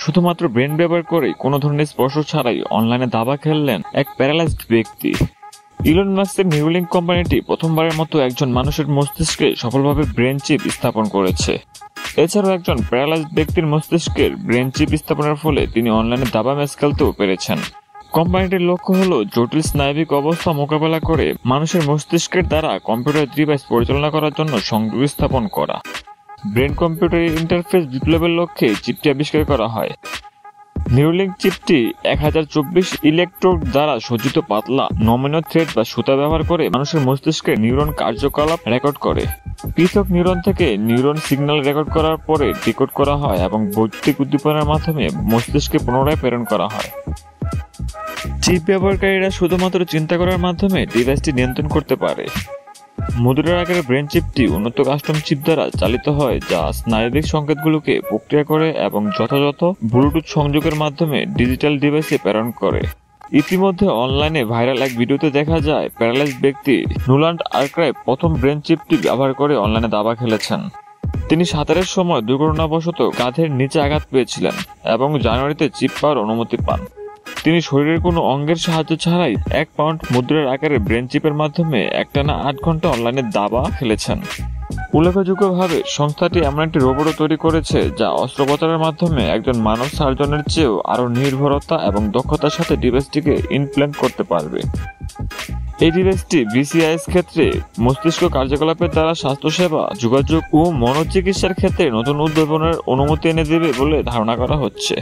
শুধুমাত্র ব্রেন ব্যবহার করে কোনো ধরনের স্পর্শ ছাড়াই অনলাইনে দাবা খেললেন এক প্যারালাইজড ব্যক্তি। ইলন মাস্কের নিউরলিঙ্ক কোম্পানিটি প্রথমবারের মতো একজন মানুষের মস্তিষ্কে সফলভাবে ব্রেন চিপ স্থাপন করেছে। এছাড়াও একজন প্যারালাইজড ব্যক্তির মস্তিষ্কের ব্রেন চিপ স্থাপনের ফলে তিনি অনলাইনে দাবা ম্যাচ খেলতেও পেরেছেন। কোম্পানিটির লক্ষ্য হলো জটিল স্নায়বিক অবস্থা মোকাবেলা করে মানুষের মস্তিষ্কের দ্বারা কম্পিউটার ডিভাইস পরিচালনা করার জন্য সংযোগ স্থাপন করা। ব্রেন কম্পিউটার ইন্টারফেস বিপ্লবের লক্ষ্যে চিপটি আবিষ্কার করা হয়। নিউরলিঙ্ক চিপটি 1024 ইলেকট্রোড দ্বারা সজ্জিত পাতলা নমনীয় থ্রেড বা সুতা ব্যবহার করে মানুষের মস্তিষ্কের নিউরন কার্যকলাপ রেকর্ড করে। পৃথক নিউরন থেকে নিউরন সিগন্যাল রেকর্ড করার পরে ডিকোড করা হয় এবং বৈদ্যুতিক উদ্দীপনার মাধ্যমে মস্তিষ্কে পুনরায় প্রেরণ করা হয়। চিপ ব্যবহারকারীরা শুধুমাত্র চিন্তা করার মাধ্যমে ডিভাইসটি নিয়ন্ত্রণ করতে পারে। মুদ্রার আকারের ব্রেন চিপটি উন্নত কাস্টম চিপ দ্বারা চালিত হয়, যা স্নায়বিক সংকেতগুলোকে প্রক্রিয়া করে এবং যথাযথ ব্লুটুথ সংযোগের মাধ্যমে ডিজিটাল ডিভাইসে প্রেরণ করে। ইতিমধ্যে অনলাইনে ভাইরাল এক ভিডিওতে দেখা যায় প্যারালাইজড ব্যক্তি নুল্যান্ড আর্কাইভ প্রথম ব্রেন চিপটি ব্যবহার করে অনলাইনে দাবা খেলেছেন। তিনি সাঁতারের সময় দুর্ঘটনাবশত কাঁধের নিচে আঘাত পেয়েছিলেন এবং জানুয়ারিতে চিপ পাওয়ার অনুমতি পান। তিনি শরীরের কোনো অঙ্গের সাহায্য ছাড়াই 1 পাউন্ড মুদ্রার আকারে ব্রেন চিপের মাধ্যমে একটানা 8 ঘন্টা অনলাইনে দাবা খেলেছেন। উল্লেখযোগ্যভাবে সংস্থাটি এমন একটি রোবটও তৈরি করেছে যা অস্ত্রোপচারের মাধ্যমে একজন মানব সার্জনের চেয়েও আরও নির্ভরতা এবং দক্ষতার সাথে ডিভাইসটিকে ইমপ্ল্যান্ট করতে পারবে। এই ডিভাইসটি বিসিআইএস ক্ষেত্রে মস্তিষ্ক কার্যকলাপের দ্বারা স্বাস্থ্যসেবা, যোগাযোগ ও মনোচিকিৎসার ক্ষেত্রে নতুন উদ্ভাবনের অনুমতি এনে দেবে বলে ধারণা করা হচ্ছে।